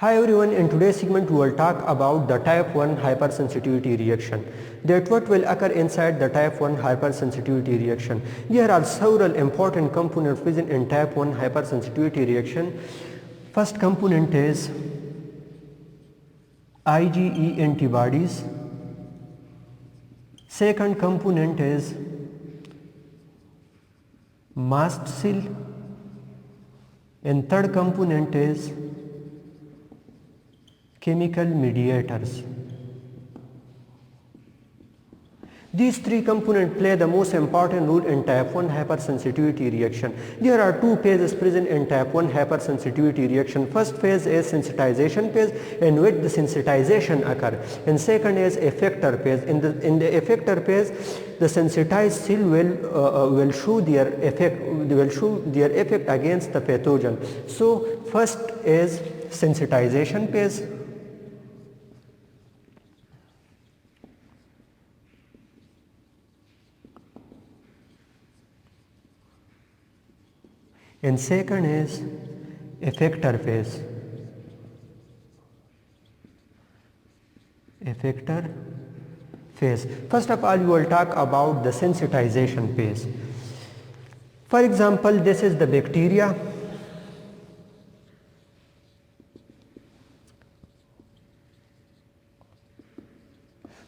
Hi everyone, in today's segment we will talk about the type 1 hypersensitivity reaction. That what will occur inside the type 1 hypersensitivity reaction. There are several important components present in type 1 hypersensitivity reaction. First component is IgE antibodies. Second component is mast cell. And third component is chemical mediators. These three components play the most important role in type 1 hypersensitivity reaction. There are two phases present in type 1 hypersensitivity reaction. First phase is sensitization phase, in which the sensitization occurs. And second is effector phase. In the effector phase, the sensitized cell will show their effect against the pathogen. So first is sensitization phase. And second is effector phase. Effector phase. First of all, we will talk about the sensitization phase. For example, this is the bacteria.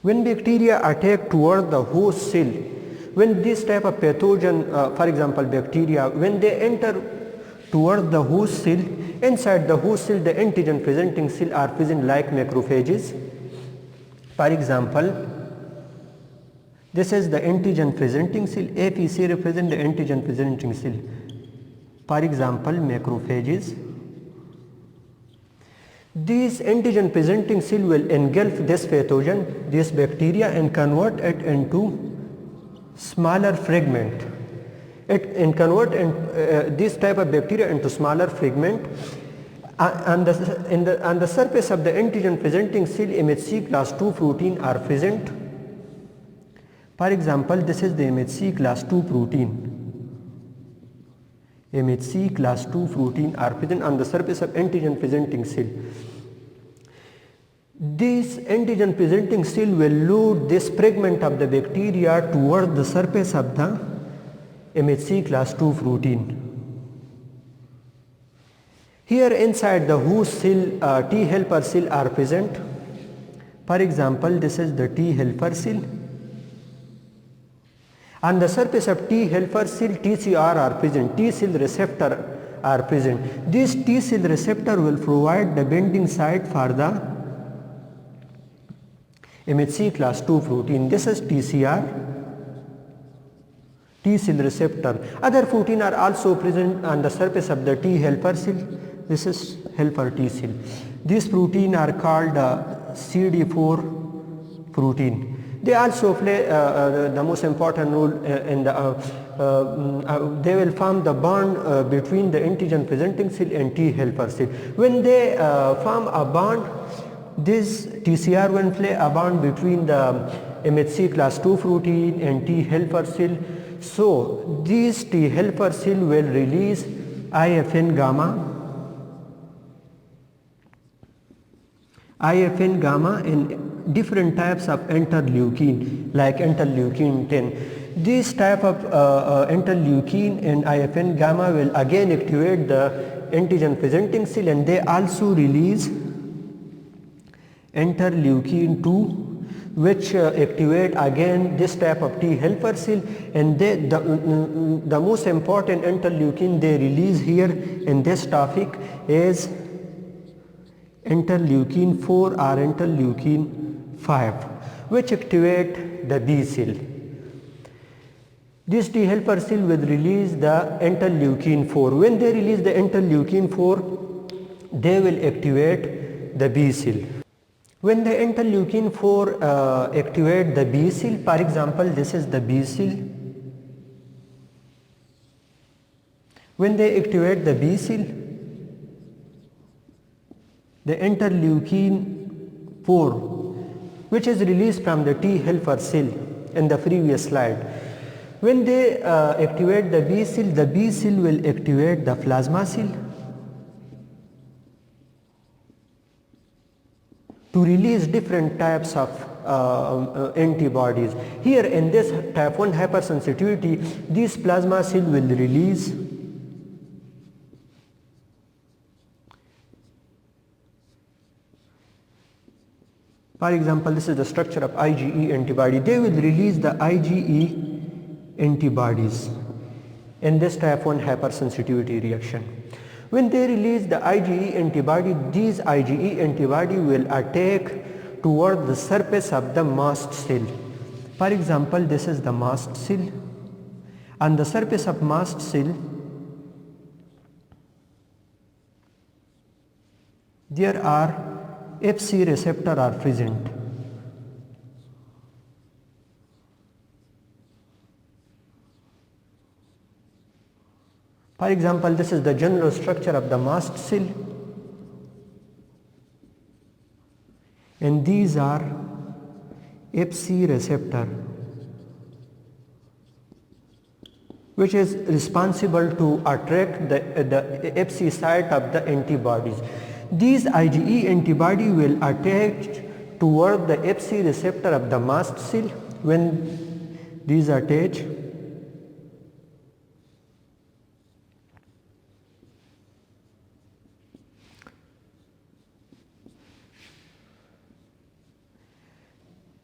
When bacteria attack toward the host cell, when this type of pathogen, for example bacteria, when they enter toward the host cell, inside the host cell the antigen presenting cells are present like macrophages. For example, this is the antigen presenting cell. APC represent the antigen presenting cell. For example, macrophages. These antigen presenting cell will engulf this pathogen, this bacteria, and convert it into smaller fragment. This type of bacteria into smaller fragment. On the surface of the antigen presenting cell, MHC class II protein are present. For example, this is the MHC class II protein. MHC class II protein are present on the surface of antigen presenting cell. This antigen presenting cell will load this fragment of the bacteria toward the surface of the MHC class II protein. Here inside the host cell, T helper cell are present. For example, this is the T helper cell. On the surface of T helper cell, TCR are present, T cell receptor are present. This T cell receptor will provide the binding site for the MHC class II protein. This is TCR, T cell receptor. Other protein are also present on the surface of the T helper cell. This is helper T cell. These protein are called CD4 protein. They also play the most important role in the, they will form the bond between the antigen presenting cell and T helper cell. When they form a bond, this TCR will play a bond between the MHC class II protein and T helper cell. So these T helper cell will release IFN gamma. IFN gamma and different types of interleukin like interleukin 10. This type of interleukin and IFN gamma will again activate the antigen presenting cell, and they also release interleukin 2, which activate again this type of T helper cell, and the most important interleukin they release here in this topic is interleukin 4 or interleukin 5, which activate the B cell. This T helper cell will release the interleukin 4. When they release the interleukin 4, they will activate the B cell. When the interleukin 4 activate the B cell, for example, this is the B cell. When they activate the B cell, the interleukin 4, which is released from the T helper cell in the previous slide. When they activate the B cell will activate the plasma cell. to release different types of antibodies. Here in this type 1 hypersensitivity, these plasma cells will release for example, this is the structure of IgE antibody. They will release the IgE antibodies in this type 1 hypersensitivity reaction. When they release the IgE antibody, these IgE antibody will attack toward the surface of the mast cell. For example, this is the mast cell. On the surface of mast cell, there are Fc receptor are present. For example, this is the general structure of the mast cell, and these are Fc receptor, which is responsible to attract the Fc site of the antibodies. These IgE antibody will attach toward the Fc receptor of the mast cell. When these attach,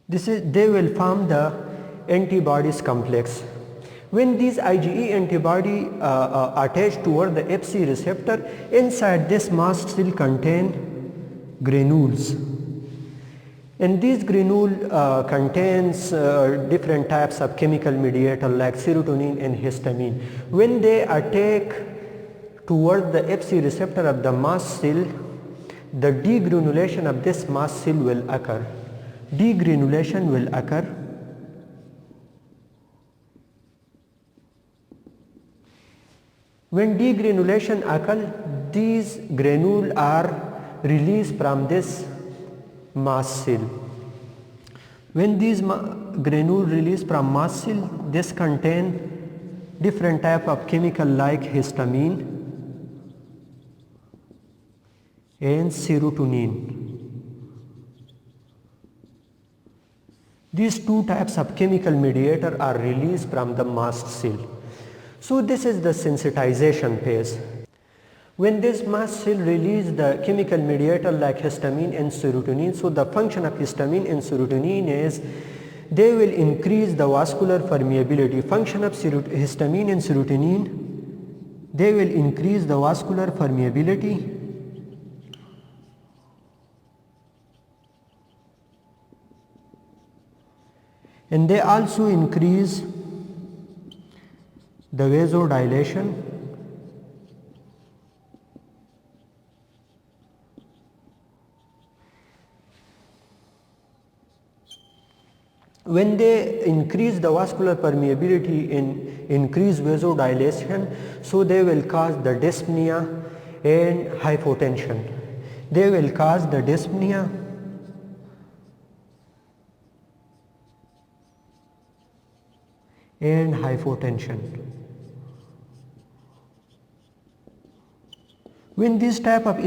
they will form the antibodies complex. When these IgE antibody attach toward the Fc receptor, inside this mast cell contain granules, and these granule contains different types of chemical mediator like serotonin and histamine. When they attack toward the Fc receptor of the mast cell, the degranulation of this mast cell will occur. Degranulation will occur. When degranulation occurs, these granules are released from this mast cell. When these granules released from mast cell, this contain different type of chemical like histamine and serotonin. These two types of chemical mediator are released from the mast cell. So this is the sensitization phase. When this mast cell release the chemical mediator like histamine and serotonin, so the function of histamine and serotonin is they will increase the vascular permeability. Function of histamine and serotonin, they will increase the vascular permeability and they also increase the vasodilation when they increase the vascular permeability and increase vasodilation, so they will cause the dyspnea and hypotension. They will cause the dyspnea and hypotension. When this type of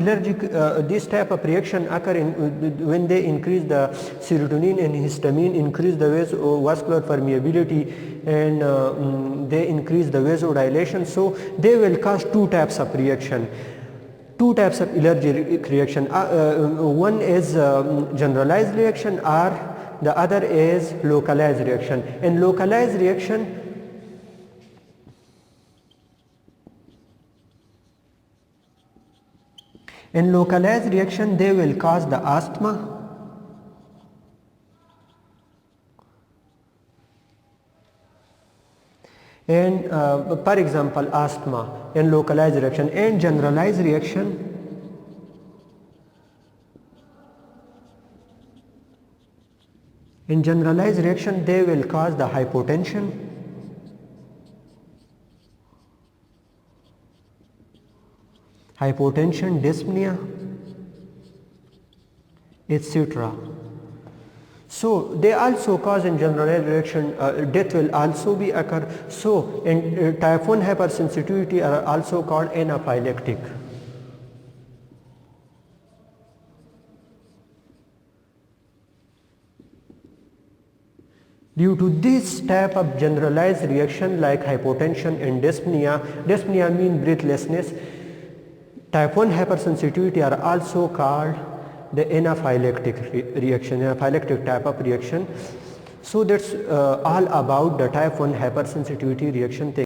reaction occur when they increase the serotonin and histamine, increase the vascular permeability and they increase the vasodilation, so they will cause two types of reaction, two types of allergic reaction. One is generalized reaction or the other is localized reaction. In localized reaction, they will cause the asthma and for example asthma in localized reaction. And generalized reaction, in generalized reaction they will cause the hypotension dyspnea, etc. So they also cause in generalized reaction death will also be occur. So in type 1 hypersensitivity are also called anaphylactic. Due to this type of generalized reaction like hypotension and dyspnea, dyspnea means breathlessness, type 1 hypersensitivity are also called the anaphylactic reaction, anaphylactic type of reaction. So that's all about the type 1 hypersensitivity reaction.